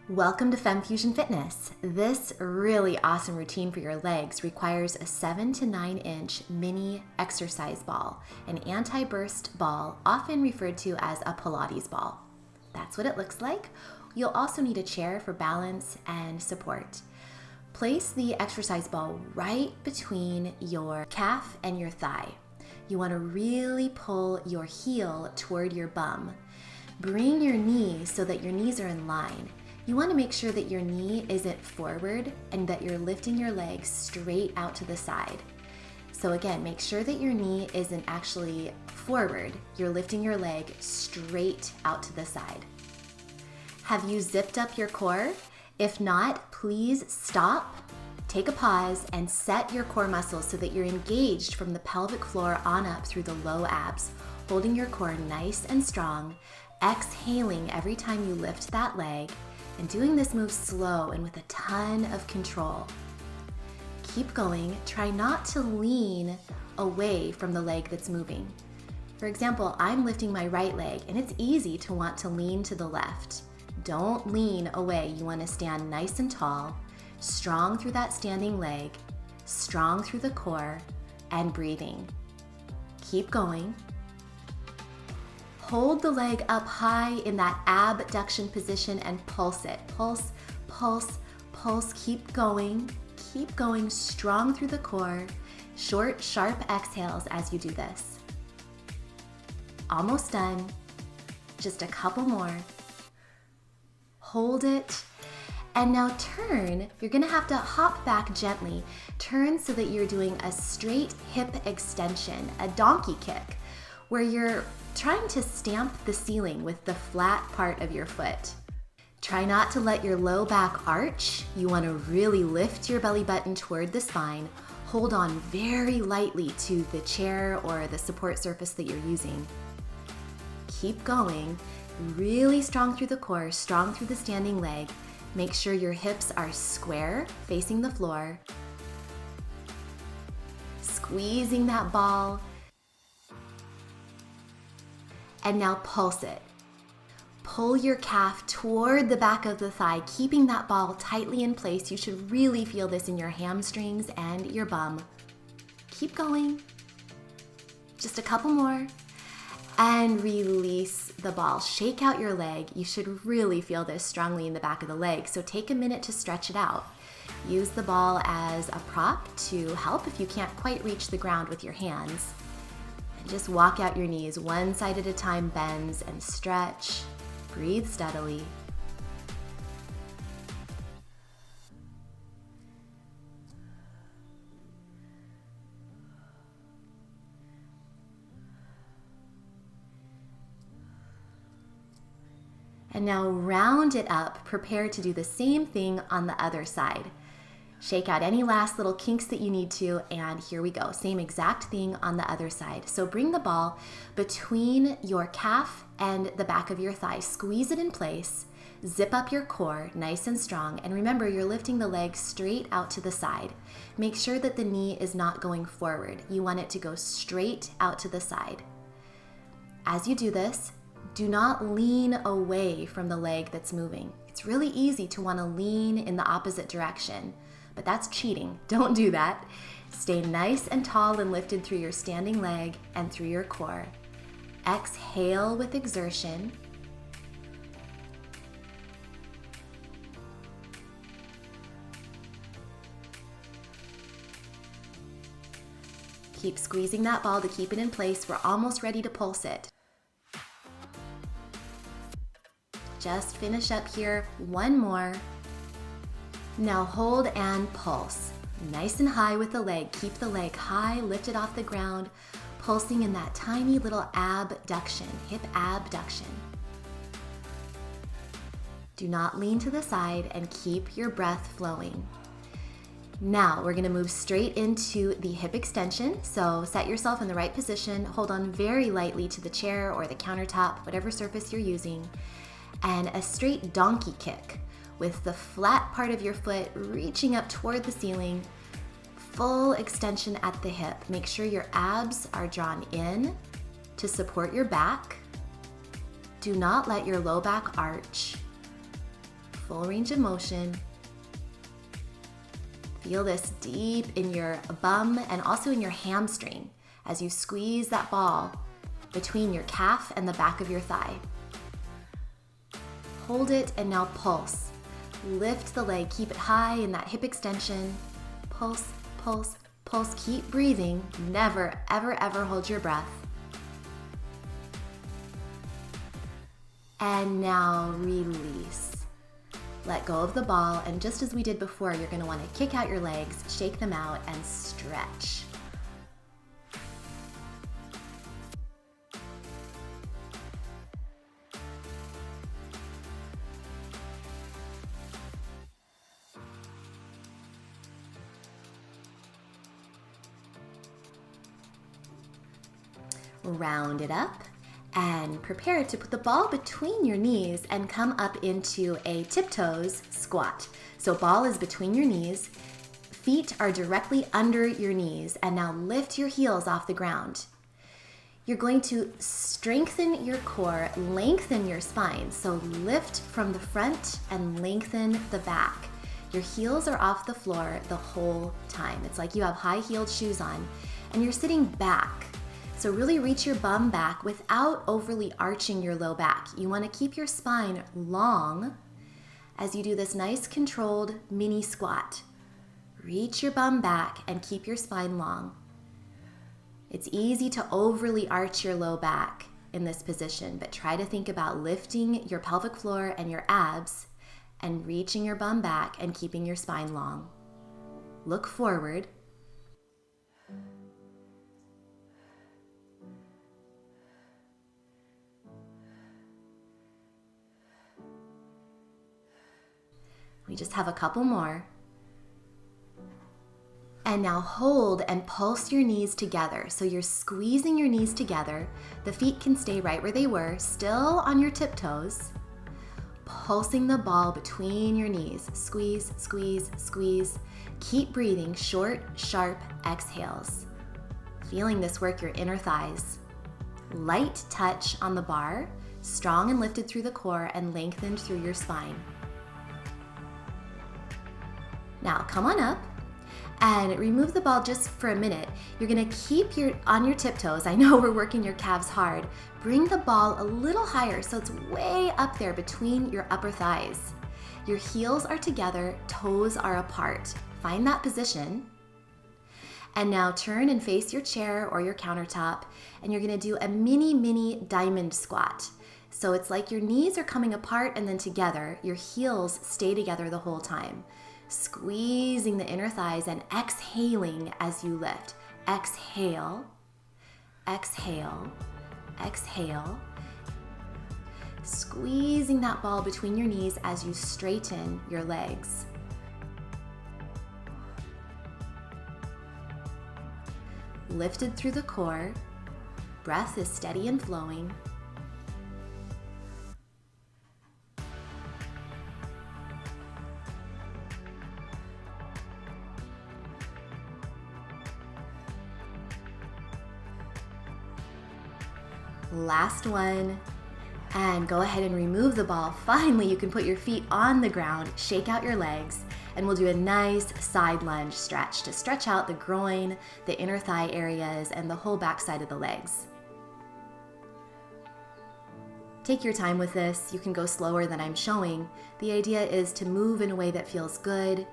Welcome to FemFusion Fitness. This really awesome routine for your legs requires a 7 to 9 inch mini exercise ball, an anti-burst ball, often referred to as a Pilates ball. That's what it looks like. You'll also need a chair for balance and support. Place the exercise ball right between your calf and your thigh. You want to really pull your heel toward your bum. Bring your knees so that your knees are in line. You want to make sure that your knee isn't forward and that you're lifting your leg straight out to the side. So again, make sure that your knee isn't actually forward. You're lifting your leg straight out to the side. Have you zipped up your core? If not, please stop, take a pause, and set your core muscles so that you're engaged from the pelvic floor on up through the low abs, holding your core nice and strong, exhaling every time you lift that leg, and doing this move slow and with a ton of control. Keep going. Try not to lean away from the leg that's moving. For example, I'm lifting my right leg and it's easy to want to lean to the left. Don't lean away. You want to stand nice and tall, strong through that standing leg, strong through the core, and breathing. Keep going. Hold the leg up high in that abduction position and pulse it. Pulse, pulse, pulse. Keep going, strong through the core. Short, sharp exhales as you do this. Almost done. Just a couple more. Hold it. And now turn. You're gonna have to hop back gently. Turn so that you're doing a straight hip extension, a donkey kick, where you're trying to stamp the ceiling with the flat part of your foot. Try not to let your low back arch. You want to really lift your belly button toward the spine. Hold on very lightly to the chair or the support surface that you're using. Keep going. Really strong through the core, strong through the standing leg. Make sure your hips are square, facing the floor. Squeezing that ball. And now pulse it. Pull your calf toward the back of the thigh, keeping that ball tightly in place. You should really feel this in your hamstrings and your bum. Keep going. Just a couple more. And release the ball. Shake out your leg. You should really feel this strongly in the back of the leg, so take a minute to stretch it out. Use the ball as a prop to help if you can't quite reach the ground with your hands. Just walk out your knees, one side at a time, bends and stretch. Breathe steadily. And now round it up. Prepare to do the same thing on the other side. Shake out any last little kinks that you need to, and here we go. Same exact thing on the other side. So bring the ball between your calf and the back of your thigh. Squeeze it in place. Zip up your core, nice and strong. And remember, you're lifting the leg straight out to the side. Make sure that the knee is not going forward. You want it to go straight out to the side. As you do this, do not lean away from the leg that's moving. It's really easy to want to lean in the opposite direction. But that's cheating. Don't do that. Stay nice and tall and lifted through your standing leg and through your core. Exhale with exertion. Keep squeezing that ball to keep it in place. We're almost ready to pulse it. Just finish up here. One more. Now hold and pulse. Nice and high with the leg. Keep the leg high, lifted off the ground, pulsing in that tiny little abduction, hip abduction. Do not lean to the side and keep your breath flowing. Now we're gonna move straight into the hip extension. So set yourself in the right position, hold on very lightly to the chair or the countertop, whatever surface you're using, and a straight donkey kick, with the flat part of your foot reaching up toward the ceiling, full extension at the hip. Make sure your abs are drawn in to support your back. Do not let your low back arch. full range of motion. Feel this deep in your bum and also in your hamstring as you squeeze that ball between your calf and the back of your thigh. Hold it and now pulse. Lift the leg, keep it high in that hip extension. Pulse, pulse, pulse. Keep breathing. Never, ever, ever hold your breath. And now release. Let go of the ball, and just as we did before, you're going to want to kick out your legs, shake them out, and stretch. Round it up and prepare to put the ball between your knees and come up into a tiptoes squat. So ball is between your knees, feet are directly under your knees, and now lift your heels off the ground. You're going to strengthen your core, lengthen your spine. So lift from the front and lengthen the back. Your heels are off the floor the whole time. It's like you have high-heeled shoes on and you're sitting back. So really reach your bum back without overly arching your low back. You want to keep your spine long as you do this nice controlled mini squat. Reach your bum back and keep your spine long. It's easy to overly arch your low back in this position, but try to think about lifting your pelvic floor and your abs and reaching your bum back and keeping your spine long. Look forward. We just have a couple more. And now hold and pulse your knees together. So you're squeezing your knees together. The feet can stay right where they were, still on your tiptoes. Pulsing the ball between your knees. Squeeze, squeeze, squeeze. Keep breathing, short, sharp exhales. Feeling this work your inner thighs. Light touch on the bar, strong and lifted through the core and lengthened through your spine. Now come on up and remove the ball just for a minute. You're gonna keep on your tiptoes. I know we're working your calves hard. Bring the ball a little higher so it's way up there between your upper thighs. Your heels are together, toes are apart. Find that position. And now turn and face your chair or your countertop, and you're gonna do a mini diamond squat. So it's like your knees are coming apart and then together. Your heels stay together the whole time. Squeezing the inner thighs and exhaling as you lift. Exhale, exhale, exhale. Squeezing that ball between your knees as you straighten your legs. Lifted through the core. Breath is steady and flowing. Last one, and go ahead and remove the ball. Finally, you can put your feet on the ground, shake out your legs, and we'll do a nice side lunge stretch to stretch out the groin, the inner thigh areas, and the whole back side of the legs. Take your time with this. You can go slower than I'm showing. The idea is to move in a way that feels good,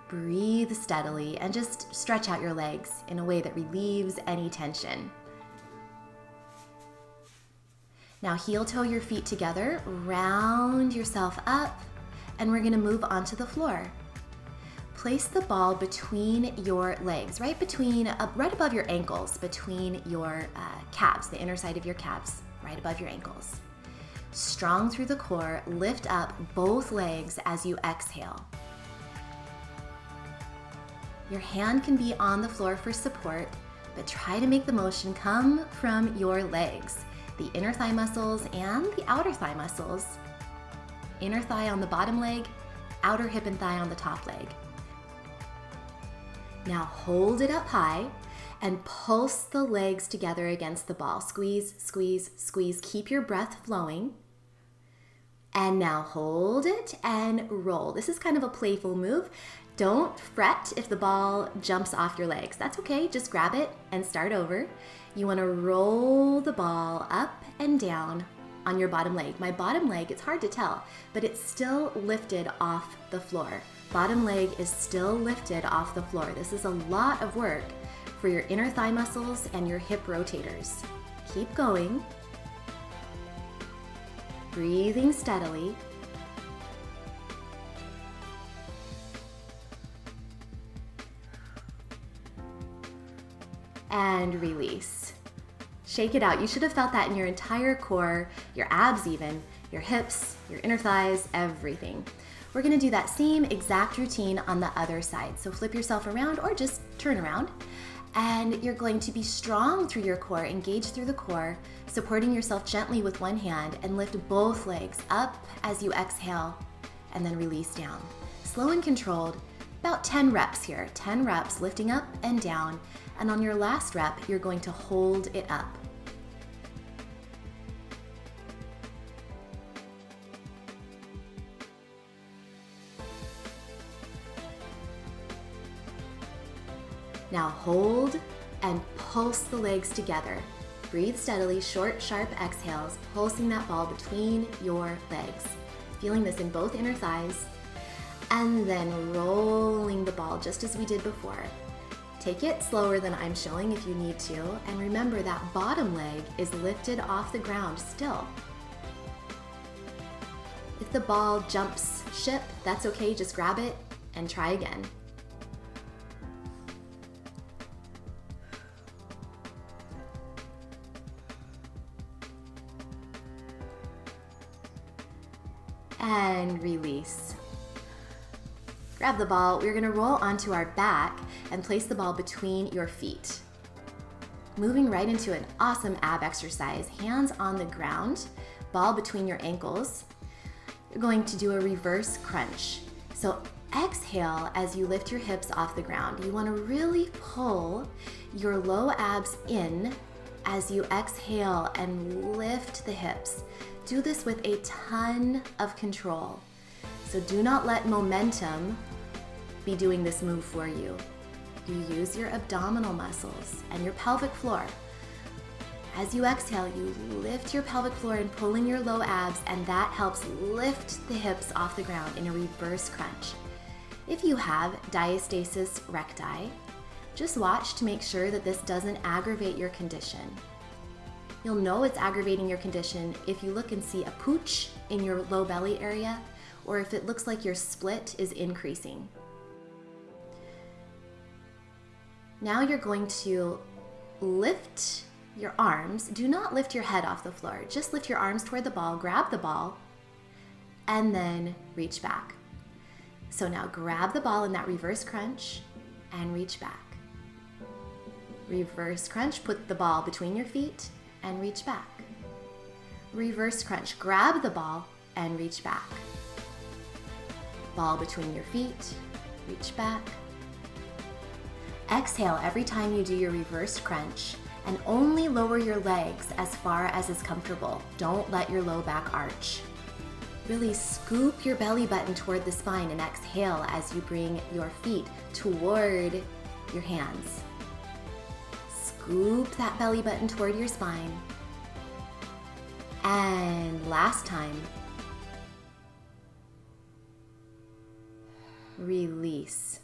breathe steadily, and just stretch out your legs in a way that relieves any tension. Now heel toe your feet together, round yourself up, and we're gonna move onto the floor. Place the ball between your legs, right above your ankles, between your calves, the inner side of your calves, right above your ankles. Strong through the core, lift up both legs as you exhale. Your hand can be on the floor for support, but try to make the motion come from your legs. The inner thigh muscles and the outer thigh muscles. Inner thigh on the bottom leg, outer hip and thigh on the top leg. Now hold it up high and pulse the legs together against the ball. Squeeze, squeeze, squeeze. Keep your breath flowing. And now hold it and roll. This is kind of a playful move. Don't fret if the ball jumps off your legs. That's okay, just grab it and start over. You wanna roll the ball up and down on your bottom leg. My bottom leg, it's hard to tell, but it's still lifted off the floor. Bottom leg is still lifted off the floor. This is a lot of work for your inner thigh muscles and your hip rotators. Keep going. Breathing steadily. And release. Shake it out. You should have felt that in your entire core, your abs even, your hips, your inner thighs, everything. We're gonna do that same exact routine on the other side. So flip yourself around or just turn around. And you're going to be strong through your core, engage through the core, supporting yourself gently with one hand, and lift both legs up as you exhale and then release down. Slow and controlled, about 10 reps here. 10 reps lifting up and down. And on your last rep, you're going to hold it up. Now hold and pulse the legs together. Breathe steadily, short, sharp exhales, pulsing that ball between your legs. Feeling this in both inner thighs, and then rolling the ball just as we did before. Take it slower than I'm showing if you need to, and remember that bottom leg is lifted off the ground still. If the ball jumps ship, that's okay, just grab it and try again. And release. Grab the ball. We're gonna roll onto our back and place the ball between your feet. Moving right into an awesome ab exercise. Hands on the ground, ball between your ankles. You're going to do a reverse crunch. So exhale as you lift your hips off the ground. You wanna really pull your low abs in as you exhale and lift the hips. Do this with a ton of control. So do not let momentum be doing this move for you. You use your abdominal muscles and your pelvic floor. As you exhale, you lift your pelvic floor and pulling your low abs, and that helps lift the hips off the ground in a reverse crunch. If you have diastasis recti, just watch to make sure that this doesn't aggravate your condition. You'll know it's aggravating your condition if you look and see a pooch in your low belly area, or if it looks like your split is increasing. Now you're going to lift your arms. Do not lift your head off the floor. Just lift your arms toward the ball, grab the ball, and then reach back. So now grab the ball in that reverse crunch and reach back. Reverse crunch, put the ball between your feet and reach back. Reverse crunch, grab the ball and reach back. Ball between your feet, reach back. Exhale every time you do your reverse crunch, and only lower your legs as far as is comfortable. Don't let your low back arch. Really scoop your belly button toward the spine and exhale as you bring your feet toward your hands. Scoop that belly button toward your spine. And last time. Release.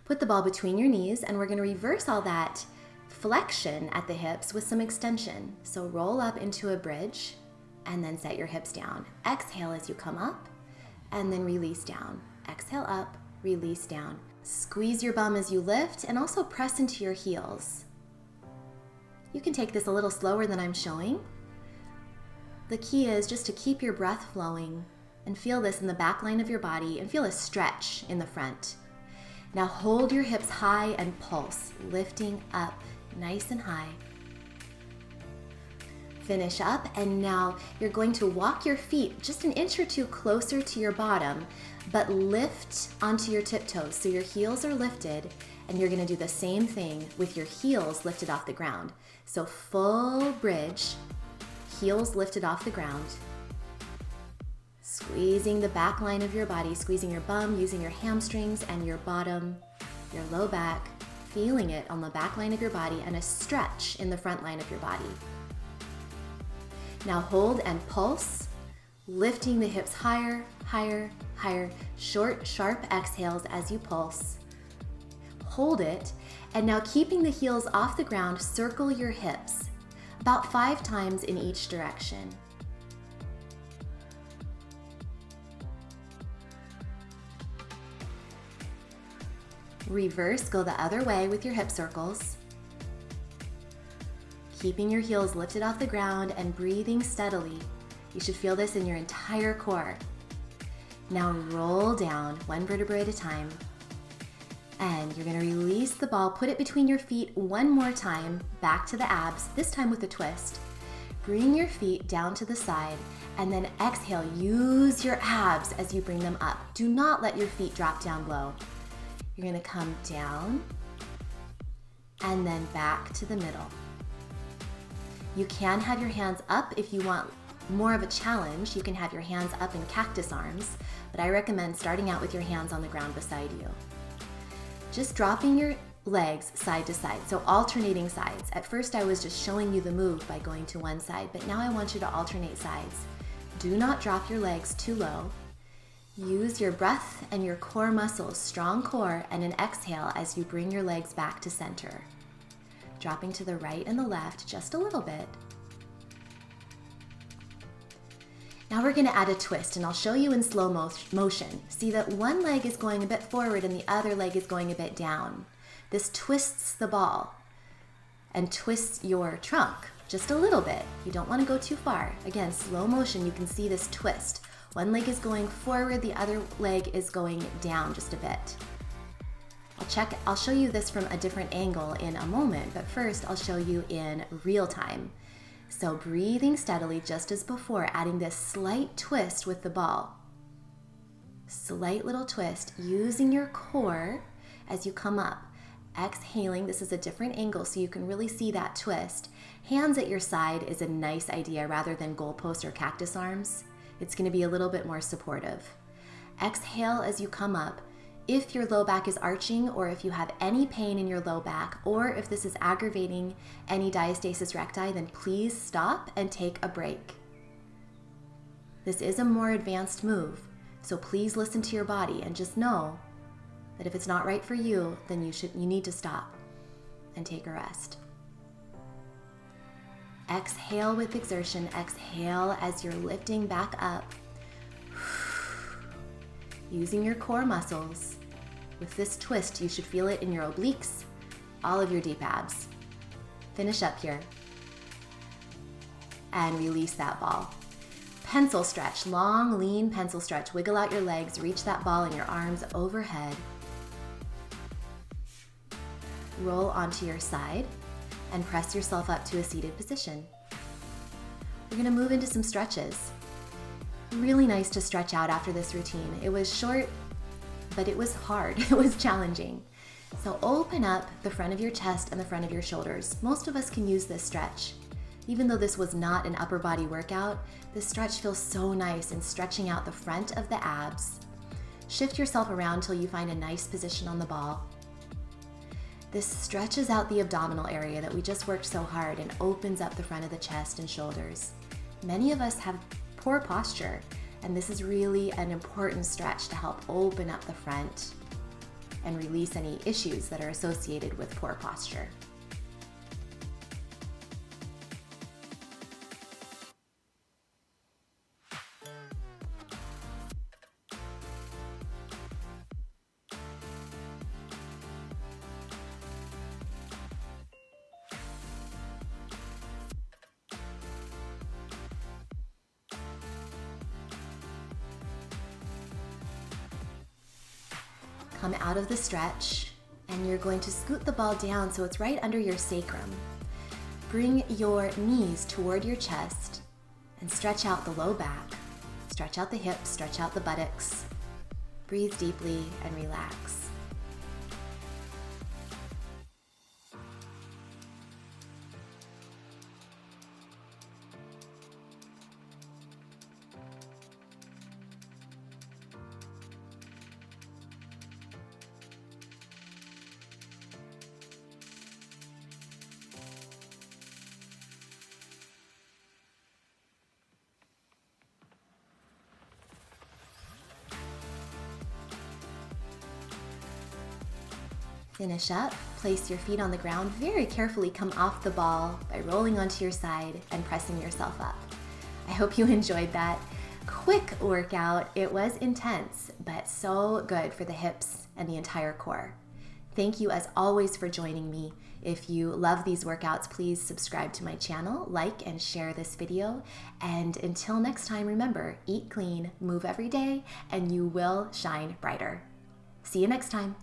Put the ball between your knees, and we're going to reverse all that flexion at the hips with some extension. So roll up into a bridge and then set your hips down. Exhale as you come up and then release down. Exhale up, release down. Squeeze your bum as you lift and also press into your heels. You can take this a little slower than I'm showing. The key is just to keep your breath flowing and feel this in the back line of your body and feel a stretch in the front. Now hold your hips high and pulse, lifting up nice and high. Finish up, and now you're going to walk your feet just an inch or two closer to your bottom, but lift onto your tiptoes so your heels are lifted, and you're gonna do the same thing with your heels lifted off the ground. So full bridge, heels lifted off the ground. Squeezing the back line of your body, squeezing your bum, using your hamstrings and your bottom, your low back, feeling it on the back line of your body, and a stretch in the front line of your body. Now hold and pulse, lifting the hips higher, higher, higher. Short, sharp exhales as you pulse. Hold it, and now keeping the heels off the ground, circle your hips about 5 times in each direction. Reverse, go the other way with your hip circles. Keeping your heels lifted off the ground and breathing steadily. You should feel this in your entire core. Now roll down 1 vertebrae at a time. And you're gonna release the ball, put it between your feet one more time, back to the abs, this time with a twist. Bring your feet down to the side, and then exhale, use your abs as you bring them up. Do not let your feet drop down low. You're gonna come down, and then back to the middle. You can have your hands up if you want more of a challenge. You can have your hands up in cactus arms, but I recommend starting out with your hands on the ground beside you. Just dropping your legs side to side, so alternating sides. At first I was just showing you the move by going to one side, but now I want you to alternate sides. Do not drop your legs too low. Use your breath and your core muscles, strong core, and an exhale as you bring your legs back to center. Dropping to the right and the left just a little bit. Now we're gonna add a twist, and I'll show you in slow motion. See that one leg is going a bit forward and the other leg is going a bit down. This twists the ball and twists your trunk just a little bit. You don't wanna go too far. Again, slow motion, you can see this twist. One leg is going forward, the other leg is going down just a bit. I'll show you this from a different angle in a moment, but first I'll show you in real time. So breathing steadily just as before, adding this slight twist with the ball. Slight little twist, using your core as you come up. Exhaling, this is a different angle so you can really see that twist. Hands at your side is a nice idea rather than goalpost or cactus arms. It's gonna be a little bit more supportive. Exhale as you come up. If your low back is arching, or if you have any pain in your low back, or if this is aggravating any diastasis recti, then please stop and take a break. This is a more advanced move, so please listen to your body and just know that if it's not right for you, then you need to stop and take a rest. Exhale with exertion. Exhale as you're lifting back up. Using your core muscles. With this twist, you should feel it in your obliques, all of your deep abs. Finish up here. And release that ball. Pencil stretch, long, lean pencil stretch. Wiggle out your legs, reach that ball in your arms overhead. Roll onto your side and press yourself up to a seated position. We're gonna move into some stretches. Really nice to stretch out after this routine. It was short, but it was hard. It was challenging. So open up the front of your chest and the front of your shoulders. Most of us can use this stretch. Even though this was not an upper body workout, this stretch feels so nice in stretching out the front of the abs. Shift yourself around until you find a nice position on the ball. This stretches out the abdominal area that we just worked so hard and opens up the front of the chest and shoulders. Many of us have poor posture, and this is really an important stretch to help open up the front and release any issues that are associated with poor posture. Come out of the stretch, and you're going to scoot the ball down so it's right under your sacrum. Bring your knees toward your chest and stretch out the low back. Stretch out the hips, stretch out the buttocks. Breathe deeply and relax. Finish up, place your feet on the ground, very carefully come off the ball by rolling onto your side and pressing yourself up. I hope you enjoyed that quick workout. It was intense, but so good for the hips and the entire core. Thank you as always for joining me. If you love these workouts, please subscribe to my channel, like and share this video. And until next time, remember, eat clean, move every day, and you will shine brighter. See you next time.